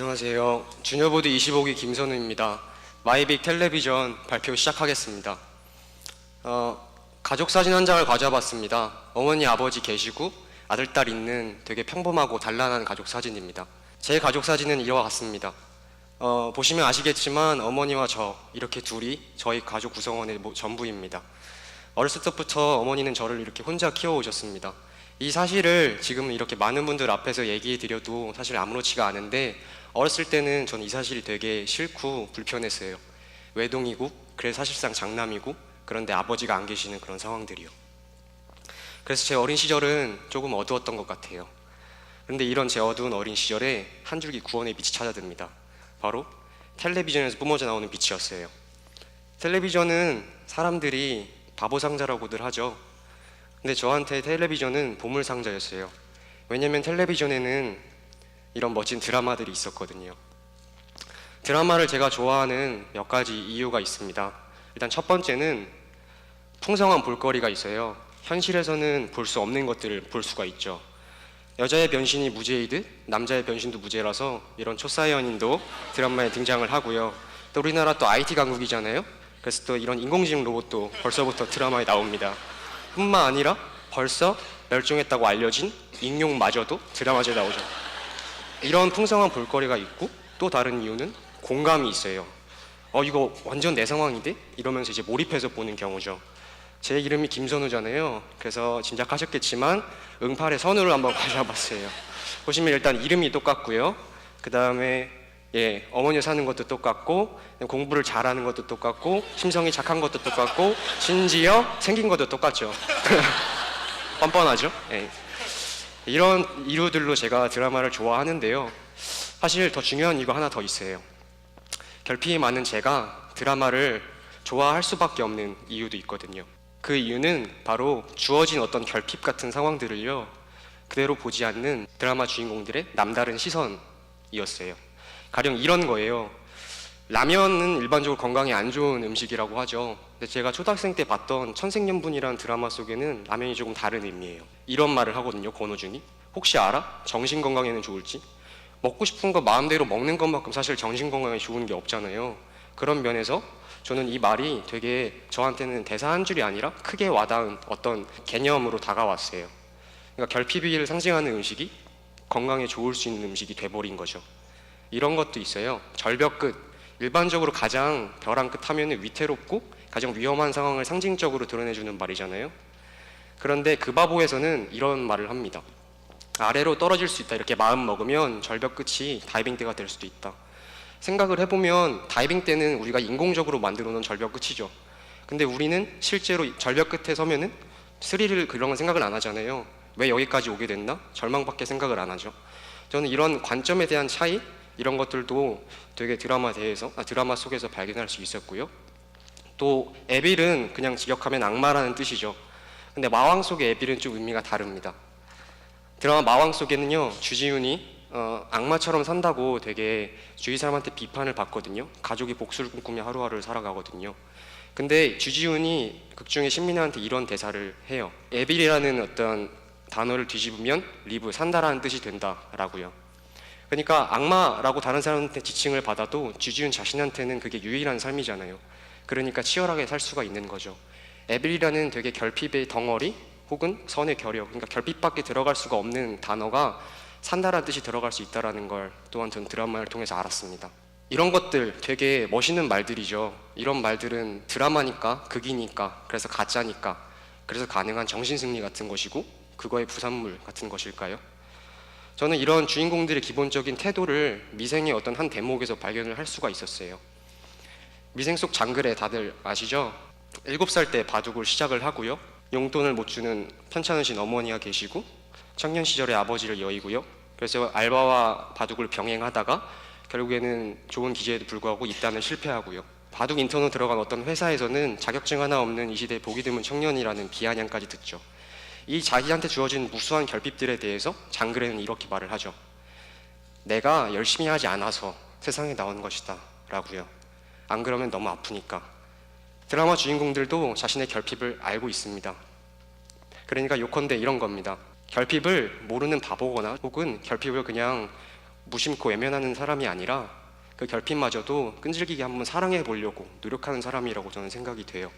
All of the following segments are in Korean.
안녕하세요. 주니어보드 25기 김선우입니다. 마이빅 텔레비전 발표 시작하겠습니다. 가족 사진 한 장을 가져와봤습니다. 어머니, 아버지 계시고 아들, 딸 있는 되게 평범하고 단란한 가족 사진입니다. 제 가족 사진은 이와 같습니다. 보시면 아시겠지만 어머니와 저 이렇게 둘이 저희 가족 구성원의 전부입니다. 어렸을 때부터 어머니는 저를 이렇게 혼자 키워오셨습니다. 이 사실을 지금 이렇게 많은 분들 앞에서 얘기해 드려도 사실 아무렇지가 않은데, 어렸을 때는 전 이 사실이 되게 싫고 불편했어요. 외동이고 그래서 사실상 장남이고, 그런데 아버지가 안 계시는 그런 상황들이요. 그래서 제 어린 시절은 조금 어두웠던 것 같아요. 그런데 이런 제 어두운 어린 시절에 한 줄기 구원의 빛이 찾아듭니다. 바로 텔레비전에서 뿜어져 나오는 빛이었어요. 텔레비전은 사람들이 바보 상자라고들 하죠. 근데 저한테 텔레비전은 보물 상자였어요. 왜냐면 텔레비전에는 이런 멋진 드라마들이 있었거든요. 드라마를 제가 좋아하는 몇 가지 이유가 있습니다. 일단 첫 번째는 풍성한 볼거리가 있어요. 현실에서는 볼 수 없는 것들을 볼 수가 있죠. 여자의 변신이 무죄이듯 남자의 변신도 무죄라서 이런 초사이언인도 드라마에 등장을 하고요. 또 우리나라 또 IT 강국이잖아요. 그래서 또 이런 인공지능 로봇도 벌써부터 드라마에 나옵니다. 뿐만 아니라 벌써 멸종했다고 알려진 익룡마저도 드라마에 나오죠. 이런 풍성한 볼거리가 있고, 또 다른 이유는 공감이 있어요. 이거 완전 내 상황인데? 이러면서 이제 몰입해서 보는 경우죠. 제 이름이 김선우잖아요. 그래서 짐작하셨겠지만 응팔의 선우를 한번 가져와봤어요. 보시면 일단 이름이 똑같고요. 그 다음에 어머니 사는 것도 똑같고, 공부를 잘하는 것도 똑같고, 심성이 착한 것도 똑같고, 심지어 생긴 것도 똑같죠. 뻔뻔하죠? 이런 이유들로 제가 드라마를 좋아하는데요. 사실 더 중요한 이유가 하나 더 있어요. 결핍이 많은 제가 드라마를 좋아할 수밖에 없는 이유도 있거든요. 그 이유는 바로 주어진 어떤 결핍 같은 상황들을요, 그대로 보지 않는 드라마 주인공들의 남다른 시선이었어요. 가령 이런 거예요. 라면은 일반적으로 건강에 안 좋은 음식이라고 하죠. 근데 제가 초등학생 때 봤던 천생연분이라는 드라마 속에는 라면이 조금 다른 의미예요. 이런 말을 하거든요, 권호준이. 혹시 알아? 정신 건강에는 좋을지? 먹고 싶은 거 마음대로 먹는 것만큼 사실 정신 건강에 좋은 게 없잖아요. 그런 면에서 저는 이 말이 되게 저한테는 대사 한 줄이 아니라 크게 와닿은 어떤 개념으로 다가왔어요. 그러니까 결핍을 상징하는 음식이 건강에 좋을 수 있는 음식이 돼버린 거죠. 이런 것도 있어요. 절벽 끝. 일반적으로 가장 벼랑 끝 하면은 위태롭고 가장 위험한 상황을 상징적으로 드러내주는 말이잖아요. 그런데 그 바보에서는 이런 말을 합니다. 아래로 떨어질 수 있다. 이렇게 마음 먹으면 절벽 끝이 다이빙 때가 될 수도 있다. 생각을 해보면 다이빙 때는 우리가 인공적으로 만들어 놓은 절벽 끝이죠. 근데 우리는 실제로 절벽 끝에 서면은 스릴을 그런 생각을 안 하잖아요. 왜 여기까지 오게 됐나? 절망밖에 생각을 안 하죠. 저는 이런 관점에 대한 차이, 이런 것들도 되게 드라마 속에서 발견할 수 있었고요. 또 에빌은 그냥 직역하면 악마라는 뜻이죠. 근데 마왕 속의 에빌은 좀 의미가 다릅니다. 드라마 마왕 속에는요, 주지훈이 악마처럼 산다고 되게 주위 사람한테 비판을 받거든요. 가족이 복수를 꿈꾸며 하루하루를 살아가거든요. 근데 주지훈이 극중에 신민아한테 이런 대사를 해요. 에빌이라는 어떤 단어를 뒤집으면 리브, 산다라는 뜻이 된다라고요. 그러니까 악마라고 다른 사람한테 지칭을 받아도 주지훈 자신한테는 그게 유일한 삶이잖아요. 그러니까 치열하게 살 수가 있는 거죠. 에빌이라는 되게 결핍의 덩어리 혹은 선의 결여, 그러니까 결핍밖에 들어갈 수가 없는 단어가 산다라는 뜻이 들어갈 수 있다는 걸 또한 전 드라마를 통해서 알았습니다. 이런 것들 되게 멋있는 말들이죠. 이런 말들은 드라마니까, 극이니까, 그래서 가짜니까, 그래서 가능한 정신승리 같은 것이고 그거의 부산물 같은 것일까요? 저는 이런 주인공들의 기본적인 태도를 미생의 어떤 한 대목에서 발견을 할 수가 있었어요. 미생 속 장글에 다들 아시죠? 7살 때 바둑을 시작을 하고요. 용돈을 못 주는 편찮으신 어머니가 계시고, 청년 시절에 아버지를 여의고요. 그래서 알바와 바둑을 병행하다가 결국에는 좋은 기재에도 불구하고 입단을 실패하고요. 바둑 인턴으로 들어간 어떤 회사에서는 자격증 하나 없는 이 시대의 보기 드문 청년이라는 비아냥까지 듣죠. 이 자기한테 주어진 무수한 결핍들에 대해서 장글에는 이렇게 말을 하죠. 내가 열심히 하지 않아서 세상에 나온 것이다 라고요. 안 그러면 너무 아프니까. 드라마 주인공들도 자신의 결핍을 알고 있습니다. 그러니까 요컨대 이런 겁니다. 결핍을 모르는 바보거나 혹은 결핍을 그냥 무심코 외면하는 사람이 아니라 그 결핍마저도 끈질기게 한번 사랑해 보려고 노력하는 사람이라고 저는 생각이 돼요.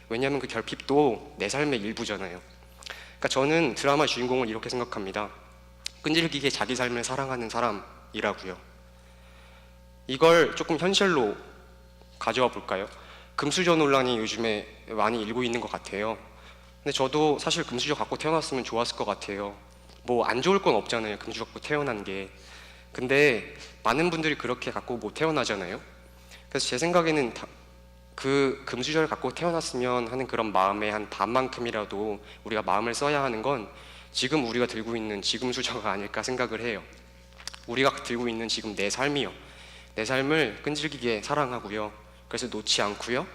왜냐하면 그 결핍도 내 삶의 일부잖아요. 그러니까 저는 드라마 주인공을 이렇게 생각합니다. 끈질기게 자기 삶을 사랑하는 사람이라고요. 이걸 조금 현실로 가져와 볼까요? 금수저 논란이 요즘에 많이 일고 있는 것 같아요. 근데 저도 사실 금수저 갖고 태어났으면 좋았을 것 같아요. 뭐 안 좋을 건 없잖아요, 금수저 갖고 태어난 게. 근데 많은 분들이 그렇게 갖고 못 태어나잖아요. 그래서 제 생각에는 그 금수저를 갖고 태어났으면 하는 그런 마음의 한 반만큼이라도 우리가 마음을 써야 하는 건 지금 우리가 들고 있는 지금 수저가 아닐까 생각을 해요. 우리가 들고 있는 지금 내 삶이요. 내 삶을 끈질기게 사랑하고요. 그래서 놓지 않고요.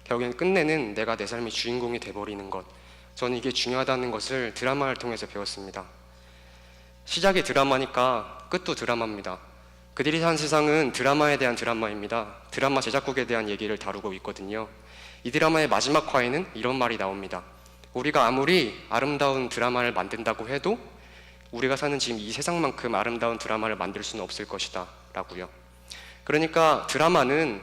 결국엔 끝내는 내가 내 삶의 주인공이 돼버리는 것. 저는 이게 중요하다는 것을 드라마를 통해서 배웠습니다. 시작이 드라마니까 끝도 드라마입니다. 그들이 산 세상은 드라마에 대한 드라마입니다. 드라마 제작국에 대한 얘기를 다루고 있거든요. 이 드라마의 마지막 화에는 이런 말이 나옵니다. 우리가 아무리 아름다운 드라마를 만든다고 해도 우리가 사는 지금 이 세상만큼 아름다운 드라마를 만들 수는 없을 것이다 라고요. 그러니까 드라마는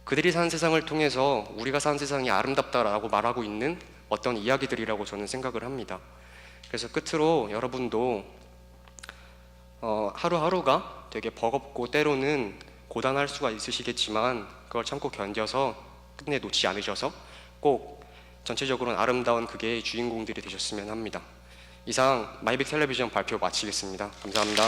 그들이 사는 세상을 통해서 우리가 사는 세상이 아름답다라고 말하고 있는 어떤 이야기들이라고 저는 생각을 합니다. 그래서 끝으로 여러분도 하루하루가 되게 버겁고 때로는 고단할 수가 있으시겠지만 그걸 참고 견뎌서 끝내 놓지 않으셔서 꼭 전체적으로는 아름다운 그게 주인공들이 되셨으면 합니다. 이상 마이빅 텔레비전 발표 마치겠습니다. 감사합니다.